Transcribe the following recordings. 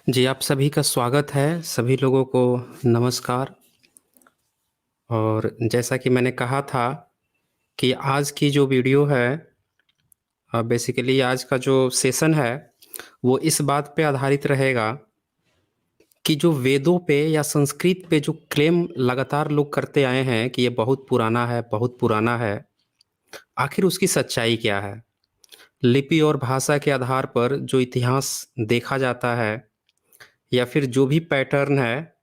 जी, आप सभी का स्वागत है, सभी लोगों को नमस्कार। और जैसा कि मैंने कहा था कि आज की जो वीडियो है बेसिकली आज का जो सेशन है, वो इस बात पे आधारित रहेगा कि जो वेदों पे या संस्कृत पे जो क्लेम लगातार लोग करते आए हैं कि ये बहुत पुराना है, बहुत पुराना है, आखिर उसकी सच्चाई क्या है? लिपि और भाषा के आधार पर जो इतिहास देखा जाता है या फिर जो भी पैटर्न है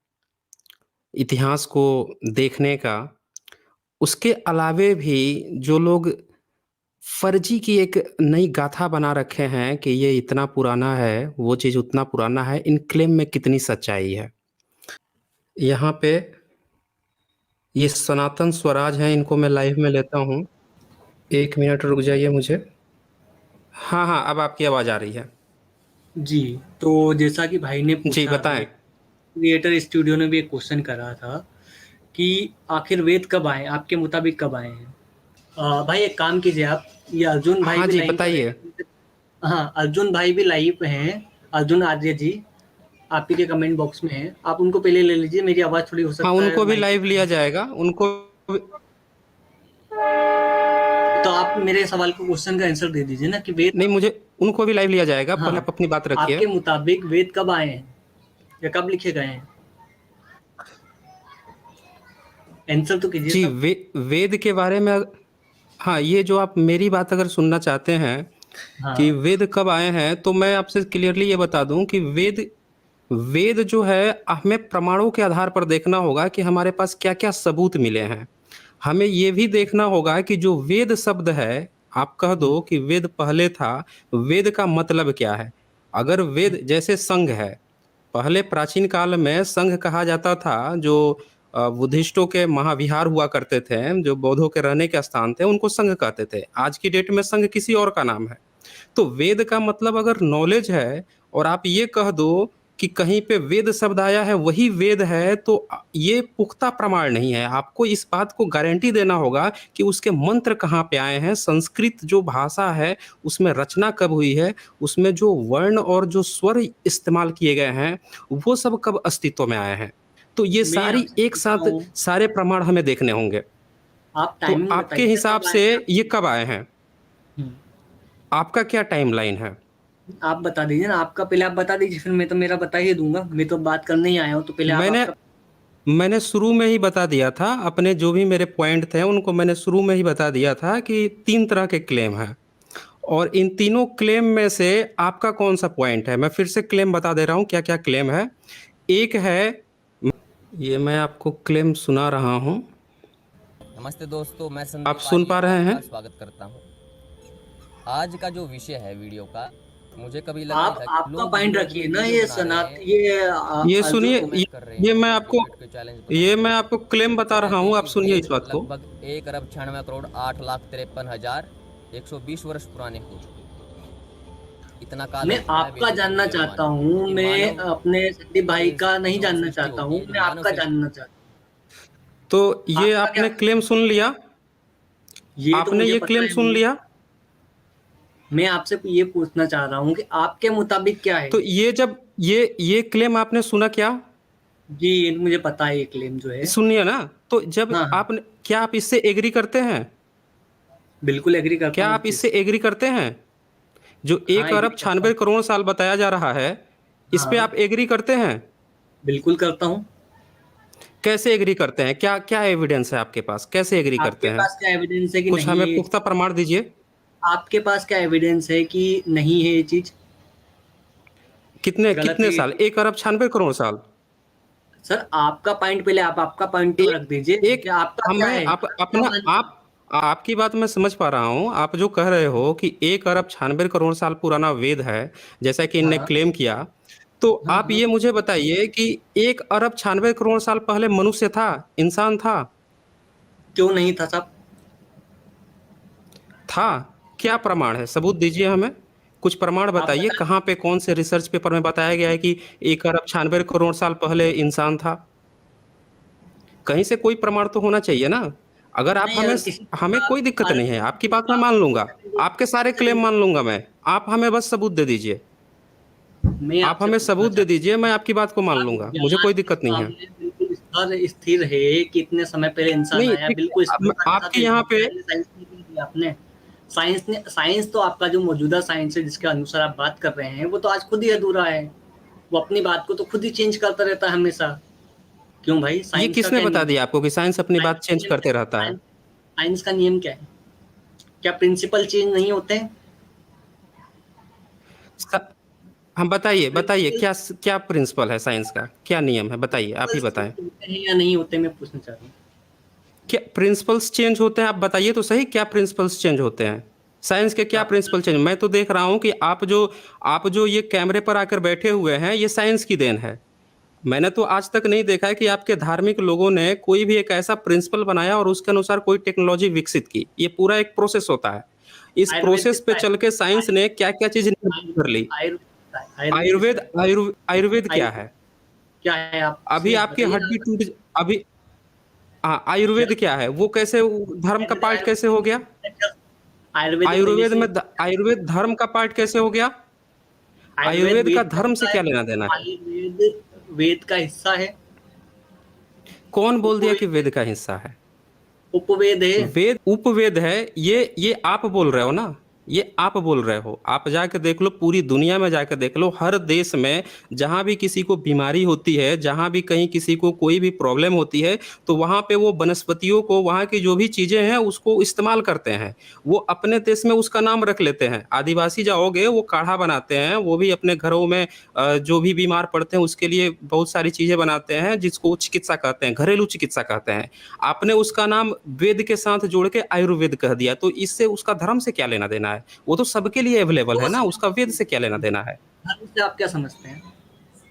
इतिहास को देखने का, उसके अलावे भी जो लोग फर्जी की एक नई गाथा बना रखे हैं कि ये इतना पुराना है, वो चीज़ उतना पुराना है, इन क्लेम में कितनी सच्चाई है? यहाँ पे ये सनातन स्वराज हैं, इनको मैं लाइव में लेता हूँ। 1 मिनट रुक जाइए मुझे। हाँ, हाँ, अब आपकी आवाज़ आ रही है। जी, तो जैसा कि भाई ने जी, पूछा, बताएँ। लाइक क्रिएटर स्टूडियो ने भी एक क्वेश्चन करा था कि आखिर वेद कब आए, आपके मुताबिक कब आए हैं? भाई एक काम कीजिए आप, ये अर्जुन भाई हाँ भी जी, लाइन पर बताइए। है। हाँ, अर्जुन भाई भी लाइव पे हैं, अर्जुन आर्य जी, आप ही के कमेंट बॉक्स में हैं। आप उनको पहले ले लीजिए, मेरी आवाज़ थोड़ी हो हाँ, सकता है उनको भी माइक लाइव लिया जाएगा, उनको भी तो आप मेरे सवाल को क्वेश्चन का आंसर दे दीजिए ना कि वेद नहीं मुझे उनको भी लाइव लिया जाएगा, पहले हाँ, आप अपनी बात रखिए। आपके मुताबिक वेद कब आए हैं या कब लिखे गए हैं? आंसर तो कीजिए जी, तब। वेद के बारे में हाँ, ये जो आप मेरी बात अगर सुनना चाहते हैं कि हाँ, वेद कब आए हैं, तो मैं आपसे क्लियरली ये बता दूँ कि वेद वेद जो है हमें प्रमाणों के आधार पर देखना होगा कि हमारे पास क्या-क्या सबूत मिले हैं। हमें ये भी देखना होगा कि जो वेद शब्द है, आप कह हुँ, दो कि वेद पहले था, वेद का मतलब क्या है? अगर हुँ, वेद जैसे संघ है, पहले प्राचीन काल में संघ कहा जाता था जो बुद्धिस्टों के महाविहार हुआ करते थे, जो बौद्धों के रहने के स्थान थे, उनको संघ कहते थे। आज की डेट में संघ किसी और का नाम है। तो वेद का मतलब अगर नॉलेज है और आप ये कह दो कि कहीं पे वेद शब्द आया है वही वेद है तो ये पुख्ता प्रमाण नहीं है। आपको इस बात को गारंटी देना होगा कि उसके मंत्र कहाँ पे आए हैं, संस्कृत जो भाषा है उसमें रचना कब हुई है, उसमें जो वर्ण और जो स्वर इस्तेमाल किए गए हैं, वो सब कब अस्तित्व में आए हैं। तो ये मैं सारी आपसे एक पूछता साथ हूँ, सारे प्रमाण हमें देखने होंगे। आप तो टाइमिंग आपके बताइए हिसाब कब आए से थे आप? ये कब आए हैं? हुँ, आपका क्या टाइमलाइन है? आप बता दीजिए ना, आपका पहले आप बता दीजिए, फिर मैं तो मेरा बता ही दूँगा। मैं तो बात करने ही आया हूँ, तो पहले आप मैंने आपका मैंने शुरू में ही बता दिया था, अपने जो भी मेरे पॉइंट थे उनको मैंने शुरू में ही बता दिया था कि 3 तरह के क्लेम हैं और इन तीनों क्लेम में से आपका कौन-सा पॉइंट है? मैं फिर से क्लेम बता दे रहा हूँ क्या-क्या क्लेम है। एक है ये मैं आपको क्लेम सुना रहा हूँ, नमस्ते दोस्तों, मैं आप संदीप सुन आर्य पा रहे हैं? आपका स्वागत करता हूँ। आज का जो विषय है वीडियो का, मुझे कभी लगा नहीं आप था आपका लोग पॉइंट व्यूअर्स रखिए में ना, वीडियो ये बना रहे सनात हैं, ये ये अर्जुन सुनिए कमेंट कर रहे ये हैं, मैं मुझे आपको क्रिकेट के चैलेंज बना रहे हैं। क्लेम बता वो रहा कहते हूँ, हैं आप कि सुनिए इस वेद बात को। लगभग 1 अरब 96 करोड़ 8,53,120 वर्ष पुराने हो चुके हैं। इतना काल मैं हो चुका है आपका वैदिक युग जानना के चाहता ज़माने में हूँ, कि मैं मानव अपने संदीप भाई के का नहीं जो जानना सृष्टि चाहता होती हूँ, है, जो मैं मानव आपका सृष्टि जानना चाहता तो हूँ। ये आपका क्या आपने क्लेम सुन लिया? ये तो आपने मुझे ये पता क्लेम है, सुन लिया? मैं आपसे ये पूछना चाह रहा हूँ कि आपके मुताबिक क्या है तो ये? ये जब ये क्लेम आपने सुना क्या? जी, ये मुझे पता है ये क्लेम जो है। सुनिए ना, तो जब हाँ, हाँ। आपने क्या आप इससे एग्री करते हैं? बिल्कुल एग्री करता क्या हूँ इस आप चीज़ इससे से। एग्री करते हैं? जो हाँ, 1 एग्री अरब करता 96 हूँ। करोड़ साल बताया जा रहा है, इस पे हाँ, आप एग्री करते हैं? बिल्कुल करता हूँ। कैसे एग्री करते हैं? क्या क्या एविडेंस है आपके पास? कैसे एग्री करते आपके हैं? पास क्या एविडेंस है कि कुछ नहीं हमें है ये पुख्ता चीज़? प्रमाण दीजिए। आपके पास क्या एविडेंस है कि नहीं है ये चीज़? कितने गलत है कितने ये साल? चीज़? 1 अरब 96 करोड़ साल। सर आपका पॉइंट पहले आप आपका पॉइंट तो एक रख दीजिए एक कि आपका क्या हमें है? आप आप क्या अपना मानते हैं? आप आपकी बात मैं समझ पा रहा हूँ। आप जो कह रहे हो कि 1 अरब 96 करोड़ साल पुराना वेद है, जैसा कि इनने हाँ, क्लेम किया, तो हाँ, आप हाँ। ये मुझे बताइए कि 1 अरब 96 करोड़ साल पहले मनुष्य था, इंसान था? क्यों नहीं था साहब? था? क्या प्रमाण है? सबूत दीजिए हमें। कुछ प्रमाण आप बताइए, बता कहाँ पे कौन से रिसर्च पेपर में बताया गया है कि 1 अरब 96 करोड़ साल पहले इंसान था? कहीं से कोई प्रमाण तो होना चाहिए ना। अगर आप नहीं अगर किसी हमें कोई दिक्कत नहीं है, आपकी बात मैं मान लूँगा, आपके सारे क्लेम मान लूँगा मैं, आप हमें बस सबूत दे दीजिए। मैं आप आपसे हमें पूछना सबूत दे चाहता दीजिए, मैं आपकी बात को मान हूँ, लूंगा, मुझे विज्ञान कोई के दिक्कत नहीं है। मामले में बिल्कुल स्थिर है कि इतने समय पहले इंसान नहीं आया, ठीक बिल्कुल है, स्पष्टता के साथ आपके यहाँ विज्ञान पे ने साइंस ने नहीं दिया आपने। साइंस तो आपका जो मौजूदा साइंस है जिसके अनुसार आप बात कर रहे हैं वो तो आज खुद ही अधूरा है। वो अपनी बात को तो खुद ही चेंज करता रहता है हमेशा। क्यों भाई, ये साइंस का किसने क्या बता नियम दिया है? आपको कि साइंस अपनी साइंस बात का चेंज नियम क्या करते है? रहता है? साइंस का नियम क्या है? क्या प्रिंसिपल चेंज नहीं होते हैं? स- हम बताइए बताइए, प्रिंसिपल क्या क्या प्रिंसिपल है साइंस का, क्या नियम है, बताइए, आप ही प्रिंसिपल्स बताएं। चेंज होते हैं या नहीं होते, मैं पूछना चाह रहा हूँ। क्या प्रिंसिपल्स चेंज होते हैं, आप बताइए तो सही, क्या प्रिंसिपल्स चेंज होते हैं? साइंस के क्या क्या प्रिंसिपल चेंज? मैं तो देख रहा हूं कि आप जो ये कैमरे पर आकर बैठे हुए हैं, ये साइंस की देन है। मैंने तो आज तक नहीं देखा है कि आपके धार्मिक लोगों ने कोई भी एक ऐसा प्रिंसिपल बनाया और उसके अनुसार कोई टेक्नोलॉजी विकसित की। ये पूरा एक प्रोसेस होता है। इस आयुर्वेद प्रोसेस पे किसका है? चल के साइंस ने क्या क्या चीज निर्माण कर ली। आयुर्वेद किसका है? आयुर्वेद आयुर्वेद किसका है? आयुर्वेद क्या आयुर्वेद है? क्या है, आप अभी मुझे आपकी बताइए ना। हड्डी टूट, अभी, हाँ, क्या? आयुर्वेद क्या है, वो कैसे, धर्म का पार्ट कैसे हो गया? आयुर्वेदिक मेडिसिन। आयुर्वेद धर्म का पार्ट कैसे हो गया? आयुर्वेद आयुर्वेद का वेद का धर्म से हिस्सा है। क्या लेना देना है? आयुर्वेद वेद का हिस्सा है। कौन बोल दिया कि उपवेद वेद का हिस्सा है? उपवेद है। वेद उपवेद है, ये आप बोल रहे हो ना, ये आप बोल रहे हो। आप जाके देख लो, पूरी दुनिया में जाकर देख लो, हर देश में जहां भी किसी को बीमारी होती है, जहां भी कहीं किसी को कोई भी प्रॉब्लम होती है, तो वहां पे वो वनस्पतियों को, वहां की जो भी चीजें हैं उसको इस्तेमाल करते हैं। वो अपने देश में उसका नाम रख लेते हैं। आदिवासी जाओगे, वो काढ़ा बनाते हैं, वो भी अपने घरों में जो भी बीमार पड़ते हैं उसके लिए बहुत सारी चीजें बनाते हैं, जिसको चिकित्सा कहते हैं, घरेलू चिकित्सा कहते हैं। आपने उसका नाम वेद के साथ जोड़ के आयुर्वेद कह दिया, तो इससे उसका धर्म से क्या लेना देना है? वो तो सबके लिए अवेलेबल है तो ना, उसका वेद से क्या लेना देना है? धर्म से आप क्या समझते हैं?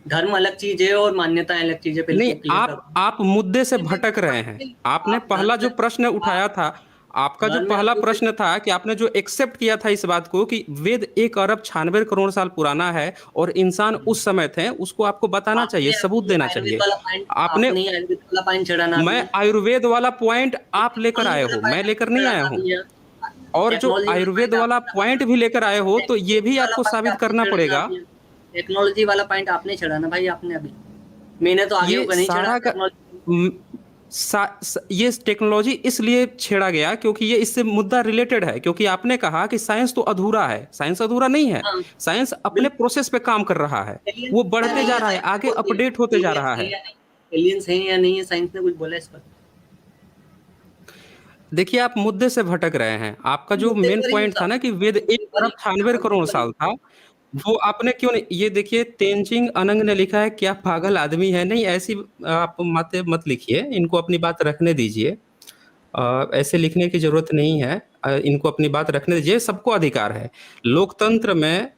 धर्म अलग चीज है और मान्यताएं अलग चीज है, पहले नहीं, तो क्लियर कर दूं। आप मुद्दे से भटक रहे हैं। आपने आप पहला धर्म जो में प्रश्न आप उठाया था, आपका जो धर्म में पहला आपको प्रश्न था कि आपने जो एक्सेप्ट किया था इस बात को कि वेद 1 अरब 96 करोड़ साल पुराना है और इंसान उस समय थे, उसको आपको बताना चाहिए, आपने सबूत अभी देना आयुर्वेद चाहिए। वाला पॉइंट आपने आपने आयुर्वेद वाला पॉइंट छेड़ा ना मैं अभी। आयुर्वेद वाला पॉइंट आप लेकर टेक्नोलॉजी आए वाला हो, मैं पॉइंट लेकर आपने नहीं छेड़ा आया ना हूँ। अभी यार। और जो टेक्नोलॉजी वाला आयुर्वेद पॉइंट वाला आपने पॉइंट भी लेकर आए हो, तो ये भी टेक्नोलॉजी वाला आपको पॉइंट साबित आपने करना छेड़ा ना पड़ेगा। अभी। टेक्नोलॉजी वाला पॉइंट आपने छेड़ा ना भाई, आपने अभी। मैंने तो आगे ये होकर नहीं छेड़ा सारा का टेक्नोलॉजी। म, ये टेक्नोलॉजी इसलिए छेड़ा गया क्योंकि ये इससे मुद्दा रिलेटेड है, क्योंकि आपने कहा कि साइंस तो अधूरा है। साइंस अधूरा नहीं है, हाँ, साइंस अपने बिल्कुल। प्रोसेस पे काम कर रहा है। एलियंस वो या बढ़ते नहीं जा है, रहा है, साइंस ने आगे बोल दिया। अपडेट होते जा एलियंस रहा है है। या नहीं, एलियंस है या नहीं है, साइंस ने कुछ बोला इस पर? देखिए, आप मुद्दे से भटक रहे हैं। आपका जो मुद्दे मेन पर ही हूँ पॉइंट था साहब, ना कि वेद एक मुद्दे पर अरब ही छियानवे मुद्दे करोड़ पर ही। साल था, वो आपने क्यों नहीं, ये देखिए, तेनजिंग अनंग ने लिखा है, क्या पागल आदमी है। नहीं, ऐसी आप बातें मत लिखिए, इनको अपनी बात रखने दीजिए। ऐसे लिखने की जरूरत नहीं है। इनको अपनी बात रखने दीजिए, सबको अधिकार है लोकतंत्र में।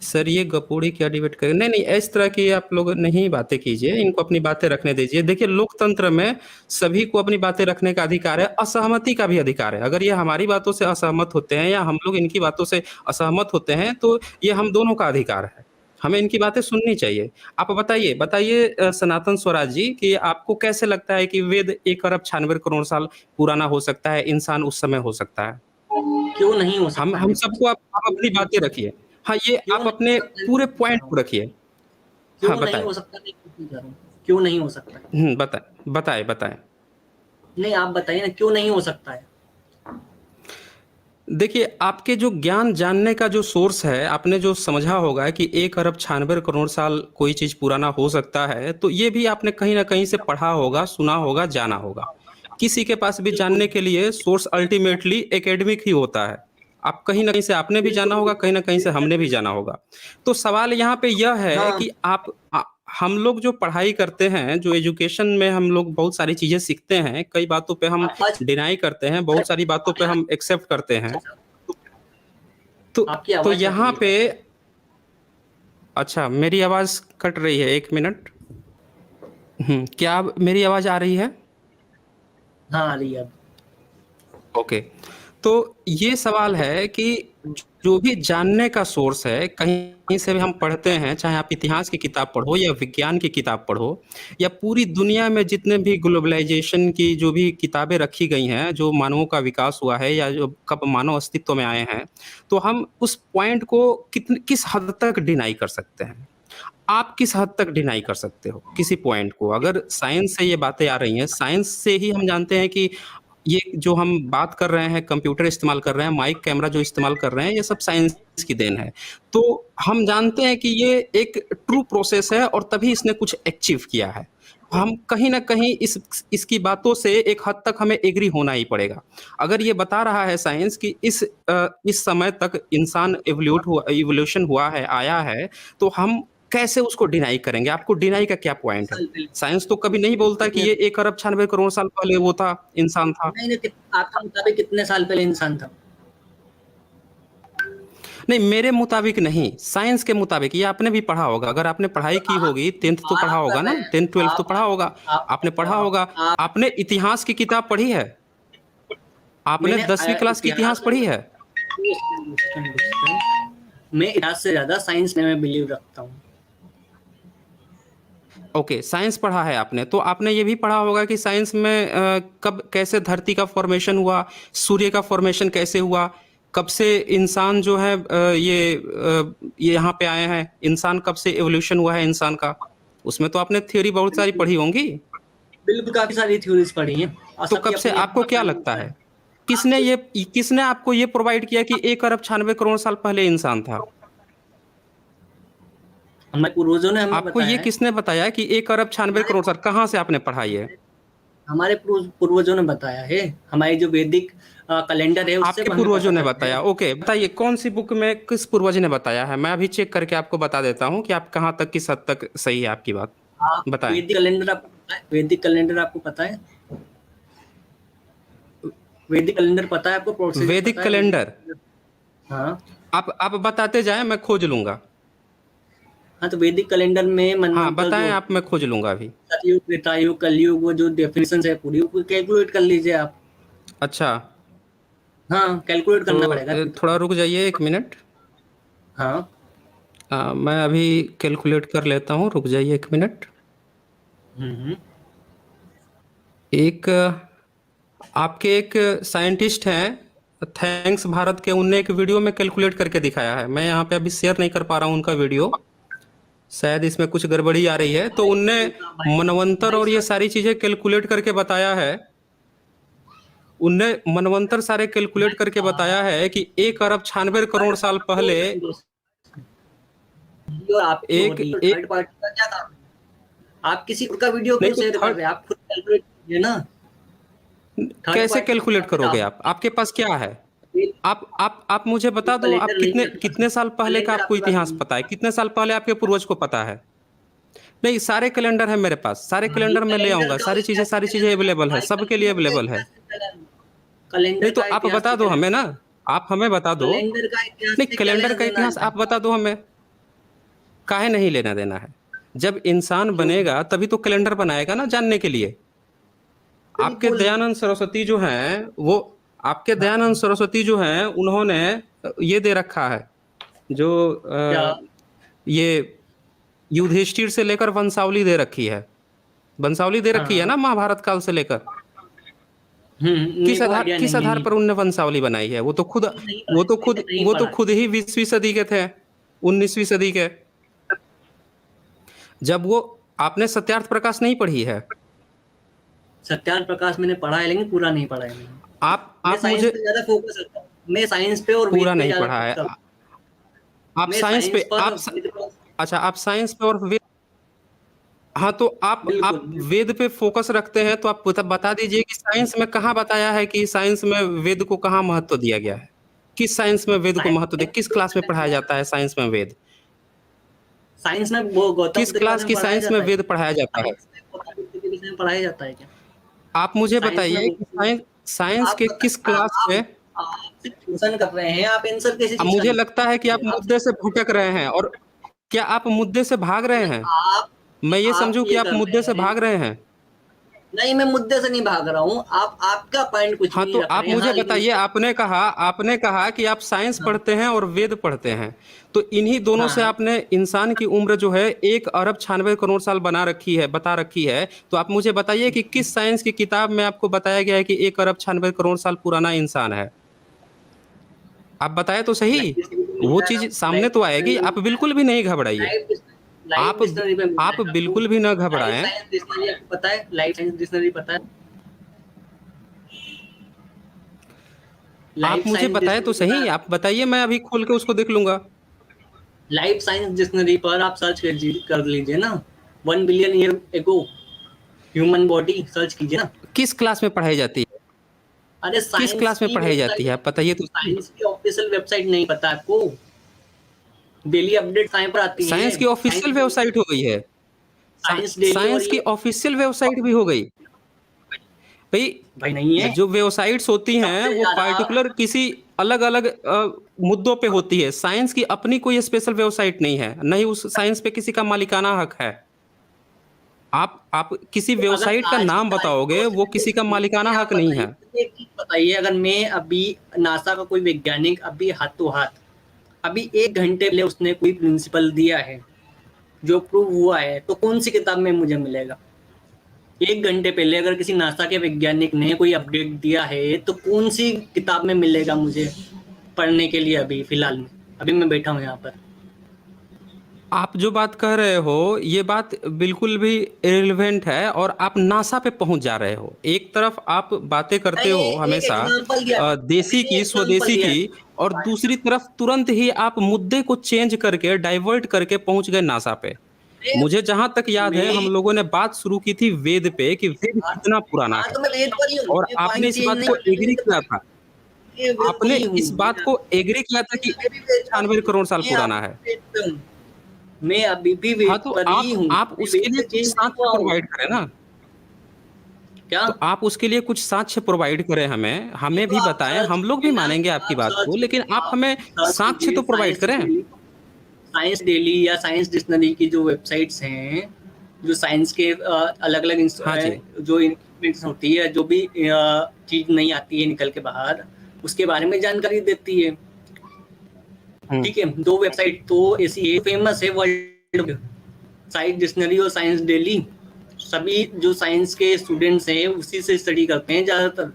सर, ये गपोड़ी क्या डिबेट करें? नहीं नहीं, इस तरह की आप लोग नहीं बातें कीजिए, इनको अपनी बातें रखने दीजिए। देखिए, लोकतंत्र में सभी को अपनी बातें रखने का अधिकार है, असहमति का भी अधिकार है। अगर ये हमारी बातों से असहमत होते हैं या हम लोग इनकी बातों से असहमत होते हैं, तो ये हम दोनों का अधिकार है, हमें इनकी बातें सुननी चाहिए। आप बताइए बताइए, सनातन स्वराज जी, कि आपको कैसे लगता है कि वेद 1 अरब 96 करोड़ साल पुराना हो सकता है, इंसान उस समय हो सकता है? क्यों नहीं हो हम सकता हम मैं सबको, पूछता आप हूँ? अपनी बातें रखिए। हाँ, ये क्यों आप नहीं हो अपने सकता मैं पूरे पूछना पॉइंट चाह रहा को हूँ। रखिए। हाँ, क्यों नहीं बताएं। हो सकता मैं पूछना चाह रहा हूँ। क्यों नहीं हो सकता है? बताएं बताएं बताएं। नहीं, आप बताइए ना, क्यों नहीं हो सकता है? देखिए, आपके जो ज्ञान जानने का जो सोर्स है, आपने जो समझा होगा कि 1 अरब 96 करोड़ साल कोई चीज पुराना हो सकता है, तो ये भी आपने कहीं ना कहीं से पढ़ा होगा, सुना होगा, जाना होगा। किसी के पास भी बिल्कुल, जानने के लिए सोर्स अल्टीमेटली एकेडमिक ही होता है। आप कहीं ना कहीं से, आपने भी जाना बिल्कुल, होगा, कहीं बिल्कुल। ना कहीं से हमने भी जाना होगा। तो सवाल यहाँ पे यह है हाँ, कि हम लोग जो पढ़ाई करते हैं, जो एजुकेशन में हम लोग बहुत सारी चीजें सीखते हैं, कई बातों पे हम आप आज डिनाई करते हैं, बहुत सारी बातों पे हम एक्सेप्ट करते हैं। अच्छा, तो आपकी तो आवाज कट रही यहाँ है पे, भाई। अच्छा, मेरी आवाज कट रही है, 1 मिनट। क्या अब मेरी आवाज आ रही है? हाँ, आ रही है अब। ओके। तो ये सवाल है कि जो भी जानने का सोर्स है, कहीं से भी हम पढ़ते हैं, चाहे आप इतिहास की किताब पढ़ो या विज्ञान की किताब पढ़ो या पूरी दुनिया में जितने भी ग्लोबलाइजेशन की जो भी किताबें रखी गई हैं, जो मानवों का विकास हुआ है या जो कब मानव अस्तित्व में आए हैं, तो हम उस पॉइंट को किस हद तक डिनाई कर सकते हैं? आप किस हद तक डिनाई कर सकते हो किसी पॉइंट को? अगर साइंस से ये बातें आ रही हैं, साइंस से ही हम जानते हैं कि ये जो हम बात कर रहे हैं, कंप्यूटर इस्तेमाल कर रहे हैं, माइक, कैमरा जो इस्तेमाल कर रहे हैं, ये सब साइंस की देन है। तो हम जानते हैं कि ये एक ट्रू प्रोसेस है और तभी इसने कुछ अचीव किया है। हम कहीं न कहीं इसकी बातों से एक हद तक हमें एग्री होना ही पड़ेगा। अगर ये बता रहा है साइंस कि इस समय तक इंसान इवोल्यूशन हुआ है, आया है, तो हम कैसे उसको डिनाई करेंगे? आपको डिनाई का क्या पॉइंट है? साल पहले साइंस तो कभी नहीं बोलता कि ये 1 अरब 96 करोड़ साल पहले वो था, इंसान था। नहीं, नहीं, आपके मुताबिक कितने साल पहले इंसान था? नहीं, मेरे मुताबिक नहीं, साइंस के मुताबिक। ये आपने भी पढ़ा होगा, अगर आपने पढ़ाई की होगी, 10th तो पढ़ा आप होगा कर ना, रहे हैं 10th 12th तो आप पढ़ा होगा। आप आपने पढ़ा होगा, आप आपने इतिहास की किताब पढ़ी है? आपने मैंने 10वीं क्लास की इतिहास पढ़ी है? मैं इतिहास से ज्यादा साइंस में मैं बिलीव रखता हूँ। ओके, साइंस पढ़ा है आपने, तो आपने ये भी पढ़ा होगा कि साइंस में कब कैसे धरती का फॉर्मेशन हुआ, सूर्य का फॉर्मेशन कैसे हुआ, कब से इंसान जो है ये यहाँ पे आए हैं, इंसान कब से एवोल्यूशन हुआ है इंसान का। उसमें तो आपने थ्योरी बहुत सारी पढ़ी होंगी। बिल्कुल, काफी सारी थ्योरीज पढ़ी हैं और तो सबकी कब से अपनी आपको क्या अपनी लगता है। है किसने आपको ये प्रोवाइड किया कि 1 अरब 96 करोड़ साल पहले इंसान था? हमारे पूर्वजों ने हमें आपको ये बताया है। किसने बताया कि 1 अरब 96 करोड़ साल? कहाँ से आपने पढ़ा ये? हमारे पूर्वजों ने बताया है। हमारी जो वैदिक कैलेंडर है उससे आपके हमें पूर्वजों पता ने चलता है। बताया। ओके, बताइए कौन सी बुक में किस पूर्वज ने बताया है? मैं अभी चेक करके आपको बता देता हूँ कि आप कहाँ तक किस हद तक सही है आपकी बात। आप बताएं। वैदिक कैलेंडर आपको पता है? वैदिक कैलेंडर पता है आपको? प्रोसीजर वैदिक पता है? कैलेंडर हाँ, आप बताते जाएं, मैं खोज लूंगा। हाँ, तो वैदिक कैलेंडर में हाँ, मनवंतर बताएं जो आप, मैं खोज लूंगा अभी। सतयुग, त्रेतायुग, कलयुग, वो जो डेफिनेशन है पूरी वो कैलकुलेट कर लीजिए आप। अच्छा, हाँ, कैलकुलेट तो करना पड़ेगा फिर तो। थोड़ा रुक जाइए 1 मिनट। हाँ, मैं अभी कैलकुलेट कर लेता हूँ, रुक जाइए 1 मिनट। एक आपके एक साइंटिस्ट हैं, थैंक्स भारत के, उनने एक वीडियो में कैलकुलेट करके दिखाया है। मैं यहाँ पे अभी शेयर नहीं कर पा रहा हूँ उनका वीडियो, शायद इसमें कुछ गड़बड़ी आ रही है। तो उनने मनवंतर और ये सारी चीजें कैलकुलेट करके बताया है। उनने मनवंतर सारे कैलकुलेट करके बताया है कि 1 अरब 96 करोड़ साल पहले और आपकी एक होती एक थर्ड पार्टी का क्या काम है? आप किसी और का वीडियो नहीं क्यों तो शेयर कर रहे हैं? आप खुद कैलकुलेट कीजिए ना। थर्ड कैसे पार्टी कैलकुलेट करोगे आप? आपके पास क्या है? आप मुझे बता दो, आप कैलेंडर नहीं है आपके पास। कितने साल पहले का कैलेंडर आपको आपके पास इतिहास नहीं पता है? कितने साल पहले आपके पूर्वज को पता है? नहीं, सारे कैलेंडर है मेरे पास, सारे है। कैलेंडर में ले कैलेंडर आऊंगा, का इतिहास सारी चीजें अवेलेबल है, भाई, सबके लिए कैलेंडर का अवेलेबल है। इतिहास से क्या लेना? कैलेंडर नहीं तो का आप इतिहास बता से दो क्या हमें लेना? ना, आप हमें बता दो। कैलेंडर का इतिहास नहीं, से क्या कैलेंडर लेना का देना इतिहास है? आप बता दो हमें, काहे नहीं लेना देना है? जब इंसान क्यों? बनेगा तभी तो कैलेंडर बनाएगा ना, जानने के लिए। आपके बिल्कुल। दयानंद सरस्वती जो हैं वो आपके दयानंद सरस्वती जो हैं, उन्होंने ये दे रखा है, जो क्या? ये युधिष्ठिर से लेकर वंशावली दे रखी है। वंशावली दे रखी है हाँ। ना, महाभारत काल से लेकर। मेरे को आइडिया किस नहीं आधार है। पर उनने वंशावली बनाई है? मैंने नहीं पढ़ा, मैंने नहीं वो तो पढ़ा। खुद ही 20वीं सदी के थे, 19वीं सदी के। जब वो आपने सत्यार्थ प्रकाश नहीं पढ़ी है? सत्यार्थ प्रकाश मैंने पढ़ा है लेकिन पूरा नहीं पढ़ा है मैंने। मैं आप साइंस मुझे पे ज्यादा फोकस करता हूँ। मैं साइंस पे और पूरा वेद पे नहीं ज्यादा पढ़ा फोकस है। करता हूँ। आप मैं साइंस पे साइंस पर वेद पर अच्छा, आप साइंस पे और वेद, हाँ, तो आप बिल्कुल। वेद पे फोकस रखते हैं, तो आप बता दीजिए कि साइंस में कहाँ बताया है कि साइंस में वेद को कहाँ महत्व दिया गया है? किस साइंस में वेद को महत्व दिया, किस क्लास में पढ़ाया जाता है साइंस में वेद? साइंस में वो गौतम किस बुद्ध के क्लास बारे में की पढ़ाया साइंस में जाता है? वेद पढ़ाया जाता है? साइंस में गौतम बुद्ध के विषय में पढ़ाया जाता है क्या? आप मुझे साइंस में बताइए कि साइंस आप के बता किस क्लास में। आप सिर्फ ट्यूशन कर रहे हैं, आप आंसर कैसे अब चीज का मुझे नहीं लगता है कि आप आप मुद्दे से भटक रहे हैं, और क्या आप मुद्दे से भाग रहे हैं? आप मैं ये आप समझूं कि ये आप कर मुद्दे से रहे हैं। भाग रहे हैं? नहीं, मैं मुद्दे से नहीं भाग रहा हूँ, आप आपका पॉइंट कुछ हाँ, भी तो रख आप रहे हैं। मुझे हाँ, लेकिन बताइए, आपने कहा कि आप साइंस हाँ, पढ़ते हैं और वेद पढ़ते हैं, तो इन्हीं दोनों से हाँ, आपने इंसान की उम्र जो है 1 अरब 96 करोड़ साल बता रखी है। तो आप मुझे बताइए कि किस साइंस की किताब में आपको बताया गया है कि 1 अरब 96 करोड़ साल पुराना इंसान है? आप बताएं तो सही। लाइफ डिक्शनरी पे वो मिलता है ना, चीज सामने लाइफ तो आएगी। डिक्शनरी में आप मिलता है, बिल्कुल भी नहीं घबराइए। लाइफ लाइफ आप डिक्शनरी पे मिलता आप है आपको। बिल्कुल भी न लाइफ घबराएं। साइंस डिक्शनरी आपको पता है? लाइफ साइंस डिक्शनरी पता है? आप लाइफ मुझे साइंस बताएं तो डिक्शनरी पता सही। है? आप बताइए, मैं अभी खोल के उसको देख लूंगा। लाइफ साइंस डिक्शनरी पर आप सर्च कर लीजिए ना, 1 billion year ago, human body search कीजिए ना। किस क्लास में पढ़ाई जाती है? अरे किस साइंस क्लास में की पढ़ाई जाती है? वेबसाइट, आप बताइए तो सही। साइंस की ऑफिशियल वेबसाइट नहीं पता आपको? डेली अपडेट टाइम पर आती है। साइंस की साइंस ऑफिशियल वेबसाइट हो गई है। साइंस डेली और साइंस की ये ऑफिशियल वेबसाइट भी हो गई भाई नहीं भाई। है। जो वेबसाइट्स होती हैं सबसे वो ज्यादा पार्टिकुलर किसी अलग अलग मुद्दों पे होती है। साइंस की अपनी कोई स्पेशल वेबसाइट नहीं है, नहीं उस साइंस पे किसी का मालिकाना हक है। आप किसी तो अगर वेबसाइट का आज की नाम तारीख बताओगे, को वो किसी का मुझे मालिकाना आप हक नहीं बताइए, है। मुझे एक चीज बताइए, अगर मैं अभी नासा का कोई वैज्ञानिक अभी हाथों हाथ अभी 1 घंटे पहले उसने कोई प्रिंसिपल दिया है जो प्रूव हुआ है, तो कौन सी किताब में मुझे मिलेगा? 1 घंटे पहले अगर किसी नासा के वैज्ञानिक ने कोई अपडेट दिया है तो कौन सी किताब में मिलेगा मुझे पढ़ने के लिए? अभी फिलहाल में अभी मैं बैठा हूँ यहाँ पर। आप जो बात कह रहे हो, ये बात बिल्कुल भी इररिलेवेंट है और आप नासा पे पहुंच जा रहे हो। एक तरफ आप बातें करते मैंने हो एक हमेशा एग्जांपल दिया, देसी मैंने की, एग्जांपल स्वदेशी दिया की, और दूसरी तरफ तुरंत ही आप मुद्दे को चेंज करके, डाइवर्ट करके पहुंच गए नासा पे। मैं मुझे जहां तक याद है, हम मैं लोगों ने बात शुरू की थी वेद पे, कि वेद हाँ, कितना पुराना हाँ, है, तो मैं वेट पर ही हूँ, और मैं आपने पॉइंट इस चेंज बात नहीं को किया, एग्री किया था। मैं वेट पर आपने ही हूँ। इस बात को एग्री किया था मैं कि अभी भी वेट पर 96 हूँ, करोड़ साल मैं पुराना अभी है। भी वेट पे हूँ, मैं अभी भी हाँ, वेट तो पर ही हूँ, आप मैं उसके वेट लिए से कुछ चेंज नहीं साक्ष्य हुआ हूँ। प्रोवाइड करें ना। क्या? तो आप उसके लिए कुछ साक्ष्य प्रोवाइड करें, हमें ये हमें तो भी आप बताएं। सर्च हम लोग कीजिए भी ना, मानेंगे आपकी आप बात को, सर्च लेकिन आप आप हमें सर्च साक्ष्य कीजिए तो प्रोवाइड करें। साइंस डेली या साइंस डिक्शनरी की जो वेबसाइट्स हैं, जो साइंस के अलग अलग हाँ जी। जो इंफॉर्मेशन होती है, जो भी चीज नहीं आती है निकल के बाहर, उसके बारे में जानकारी देती है। हम्म। ठीक है, दो वेबसाइट तो ऐसी है, फेमस है वर्ल्ड, साइंस डिक्शनरी और साइंस डेली। सभी जो साइंस के स्टूडेंट्स हैं उसी से स्टडी करते हैं ज्यादातर।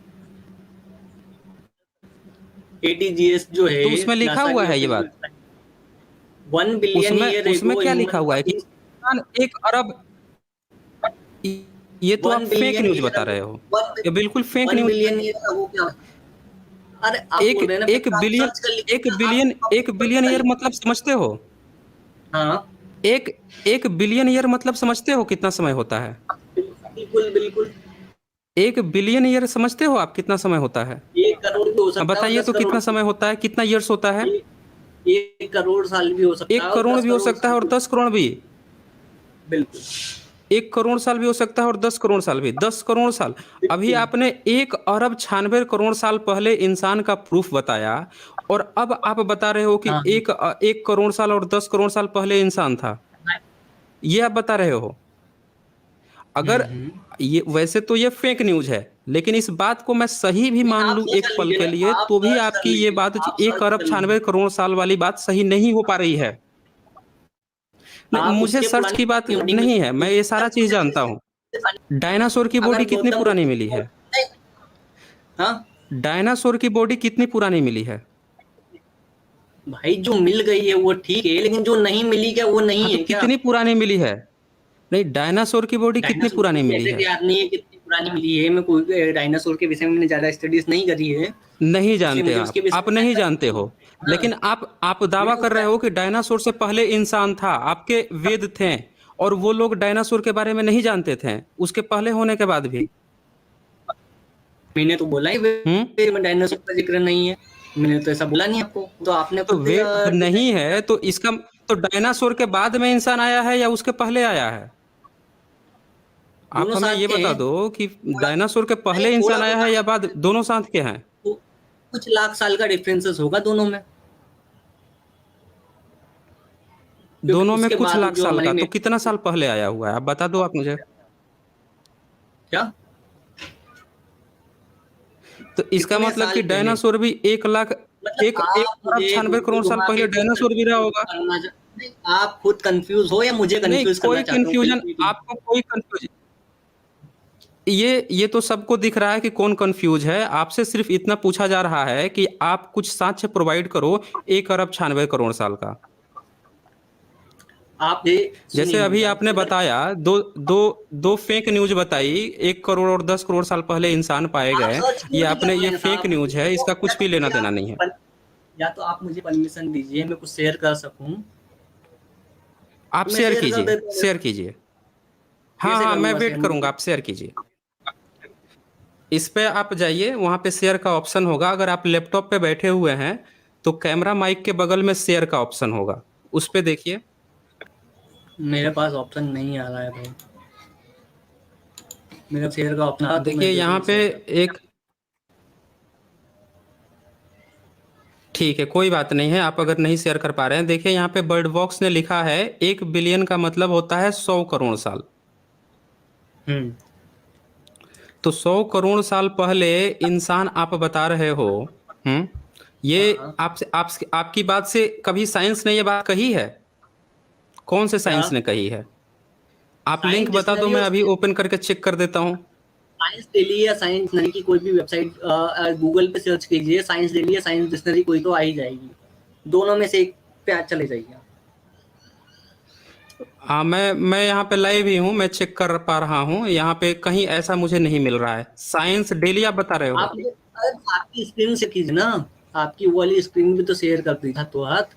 एटीजीएस जो है तो उसमें लिखा नासा हुआ की है ये ऑफिशियल बात? वेबसाइट, 1 बिलियन ईयर उसमें एगो क्या लिखा ह्यूमन हुआ है कि बॉडी, इंसान 1 अरब? ये तो आप 1 फेक बिलियन न्यूज ईयर बता अगो, रहे हो। ये बिल्कुल फेक वन न्यूज है। बिलियन ईयर अगो क्या? अरे आप एक बोल रहे हैं ना, एक फिर आप बिलियन सर्च कर एक लीजिए, बिलियन आप एक गूगल पे बिलियन कर ईयर लीजिए। मतलब समझते हो? हाँ, एक एक बिलियन ईयर मतलब समझते हो कितना समय होता है? बिल्कुल बिल्कुल। 1 बिलियन ईयर समझते हो आप कितना समय होता है? 1 करोड़ भी हो अब सकता है और बताइए दस तो करोड़ कितना भी। समय होता है, कितना ईयर्स होता है? एक 1 करोड़ साल भी हो सकता है एक और करोड़ दस भी हो करोड़ सकता साल है और भी। 10 करोड़ भी। बिल्कुल 1 करोड़ साल भी हो सकता है और 10 करोड़ साल भी। 10 करोड़ साल। अभी बिल्कुल। आपने 1 अरब 96 करोड़ साल पहले इंसान का प्रूफ बताया, और अब आप बता रहे हो कि हाँ, 1 करोड़ साल और 10 करोड़ साल पहले इंसान था। ये आप बता रहे हो। अगर हम्म। ये, वैसे तो ये फेक न्यूज है, लेकिन इस बात को मैं सही भी नहीं, मान आप लूं सर्च एक कर पल लीजिए के ना, लिए, आप तो भी सर्च कर आपकी ये लीजिए, बात आप एक सर्च अरब कर छियानवे लीजिए। करोड़ साल वाली बात सही नहीं हो पा रही है। नहीं, आप मुझे उसके सर्च की बात पुरानी बॉडी में नहीं है, मैं ये सारा चीज जानता हूँ। डायनासोर की अगर बॉडी कितनी गौतम बुद्ध पुरानी की मिली है? बॉडी, हाँ डायनासोर की बॉडी कितनी पुरानी मिली है? भाई, जो मिल गई है वो ठीक है, लेकिन जो नहीं मिली क्या वो हाँ, नहीं तो है क्या? कितनी पुरानी मिली है? नहीं, डायनासोर की बॉडी कितनी डायनासोर पुरानी मुझे मिली ऐसे है? भी याद नहीं है कितनी पुरानी मिली है, मैं कोई डायनासोर के विषय में मैंने ज्यादा स्टडीज नहीं करी है, नहीं इसलिए जानते मुझे आप उसके विषय आप में नहीं जानकारी जानते नहीं हो। है। हाँ, लेकिन आप दावा मैं कर रहे हो कि डायनासोर से पहले इंसान था, आपके वेद थे, और वो लोग डायनासोर के बारे में नहीं जानते थे उसके पहले होने के बाद भी। मैंने तो बोला ही हम्म। वेद में डायनासोर का जिक्र नहीं है, मैंने तो ऐसा बोला नहीं आपको, तो आपने तो खुद वेद डिनाई नहीं किया। है तो इसका, तो डायनासोर के बाद में इंसान आया है या उसके पहले आया है? आप दोनों हमें साथ ये के बता हैं, दो कि थोड़ा डायनासोर के नहीं, पहले थोड़ा इंसान आया बहुत है या बाद, दोनों साथ के हैं? कुछ लाख साल का डिफरेंसेस होगा दोनों में, क्योंकि दोनों में उसके कुछ बाद लाख जो साल हमारी का, तो कितना साल पहले आया हुआ है? आप बता दो आप मुझे। क्या तो इसका कितने मतलब साल कि पहले? डायनासोर भी 1 लाख मतलब 1 आप 1 अरब मुझे 96 करोड़ साल घुमा पहले के डायनासोर भी रहा होगा। नहीं, आप खुद कंफ्यूज हो या मुझे नहीं, कंफ्यूज करना कोई चाहते हो कन्फ्यूजन बिल्कुल भी? आपको कोई कन्फ्यूजन ये तो सबको दिख रहा है कि कौन कन्फ्यूज है। आपसे सिर्फ़ इतना पूछा जा रहा है कि आप कुछ साक्ष्य प्रोवाइड करो 1 अरब 96 करोड़ साल का। आप ये जैसे सुनिए मेरी अभी बात, आपने अगर बताया 2 फेक न्यूज़ बताई, 1 करोड़ और 10 करोड़ साल पहले इंसान पाए आप गए। सर्च ये क्यों नहीं कर आपने रहे ये हैं फेक साहब? न्यूज़ है, इसका कुछ भी लेना-देना नहीं है। या तो आप मुझे परमिशन दीजिए, मैं कुछ शेयर कर सकूँ, आप तो मैं शेयर शेयर कर कीजिए, देता हूँ। शेयर कीजिए। हाँ, कैसे हाँ, मैं करूँगा वेट शेयर करूँगा, मुझे? आप शेयर कीजिए। इस पे आप जाइए, वहाँ पे शेयर का ऑप्शन होगा। अगर आप लैपटॉप पे बैठे हुए हैं, तो कैमरा माइक के बगल में शेयर का ऑप्शन होगा, उस पे देखिए। मेरे पास ऑप्शन नहीं आ रहा है भाई। मेरा शेयर का ऑप्शन आ तो देखिए मैं यहाँ ज़रूर पे शेयर करता। एक ठीक है, कोई बात नहीं है, आप अगर नहीं शेयर कर पा रहे हैं, देखिए यहाँ पे बर्ड बॉक्स ने लिखा है 1 बिलियन का मतलब होता है 100 करोड़ साल। हुँ। तो 100 करोड़ साल पहले इंसान आप बता रहे हो, हुँ? हाँ, ये हाँ। आपसे आपकी बात से कभी साइंस ने ये बात कही है? कौन से क्या? साइंस ने कही है? आप लिंक साइंस बता दो, डिक्शनरी मैं और अभी ओपन करके चेक कर देता हूँ। साइंस डेली या साइंस डिक्शनरी की कोई भी वेबसाइट गूगल पे सर्च कीजिए, साइंस डेली या साइंस डिक्शनरी कोई तो आ ही जाएगी। दोनों में से एक पे आज चले जाइए आप। हाँ, मैं यहाँ पे लाइव ही हूँ, मैं चेक कर पा रहा हूँ, यहाँ पे कहीं ऐसा मुझे नहीं मिल रहा है। साइंस डेली आप बता रहे आप हो? मुझे आपकी स्क्रीन से कीजिए ना, आपकी वो वाली स्क्रीन भी तो शेयर कर दीजिए हाथों-हाथ।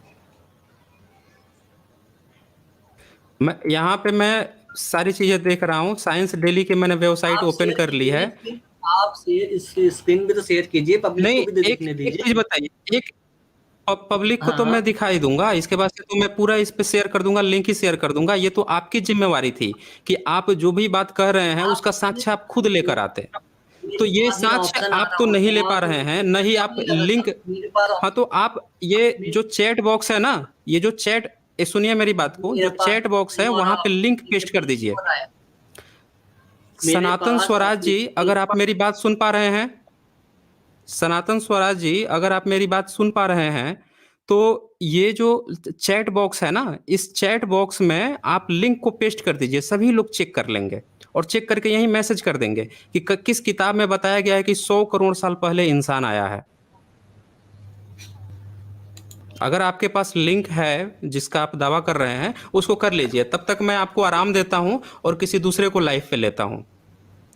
मैं यहाँ पे मैं सारी चीज़ें देख रहा हूँ, साइंस डेली की मैंने वेबसाइट आप ओपन शेयर कर ली है। कीजिए स्क्रीन, आप स्क्रीन भी तो शेयर कीजिए, पब्लिक नहीं, को भी तो एक दिखने एक चीज़ दीजिए। बताइए, एक पब्लिक को हाँ, तो मैं हाँ। दिखाई दूँगा, इसके बाद से तो मैं पूरा इस पे शेयर कर दूँगा, लिंक ही शेयर कर दूँगा। ये तो आपकी ज़िम्मेवारी थी कि आप जो भी बात कह रहे हैं, आप उसका साक्ष्य आप खुद लेकर आते। तो मेरे ये पास में साक्ष्य ऑप्शन आ आप रहा तो नहीं ले होगा पा तो रहे हैं, ना ही क्यों आप नहीं लगा लिंक। था? मेरे पास हाँ, तो आप ये मे जो चैट बॉक्स है ना, ये जो चैट सुनिए मेरी बात को, मेरे जो पास चैट बॉक्स है, क्यों आ वहाँ रहा पे लिंक मेरे पेस्ट कर पास क्यों दीजिए। आ रहा है? मेरे सनातन पास स्वराज जी, अगर आप मेरी बात सुन पा रहे हैं, सनातन स्वराज जी, अगर आप मेरी बात सुन पा रहे हैं, तो ये जो चैट बॉक्स है ना, इस चैट बॉक्स में आप लिंक को पेस्ट कर दीजिए, सभी लोग चेक कर लेंगे और चेक करके यहीं मैसेज कर देंगे कि किस किताब में बताया गया है कि 100 करोड़ साल पहले इंसान आया है। अगर आपके पास लिंक है, जिसका आप दावा कर रहे हैं, उसको कर लीजिए। तब तक मैं आपको आराम देता हूँ और किसी दूसरे को लाइव पे लेता हूँ।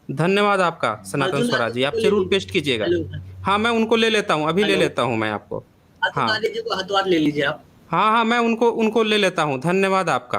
धन्यवाद आपका, सनातन अर्जुन स्वराज आदित्य जी। आप को ले ज़रूर लीजिए। पेस्ट कीजिएगा। हेलो, हाँ, मैं उनको ले लेता हूँ, अभी ले हेलो। लेता हूँ मैं आपको। अर्जुन हाँ। आदित्य को हाथों-हाथ ले लीजिए आप। हाँ, हाँ, मैं उनको उनको ले लेता हूँ। धन्यवाद आपका।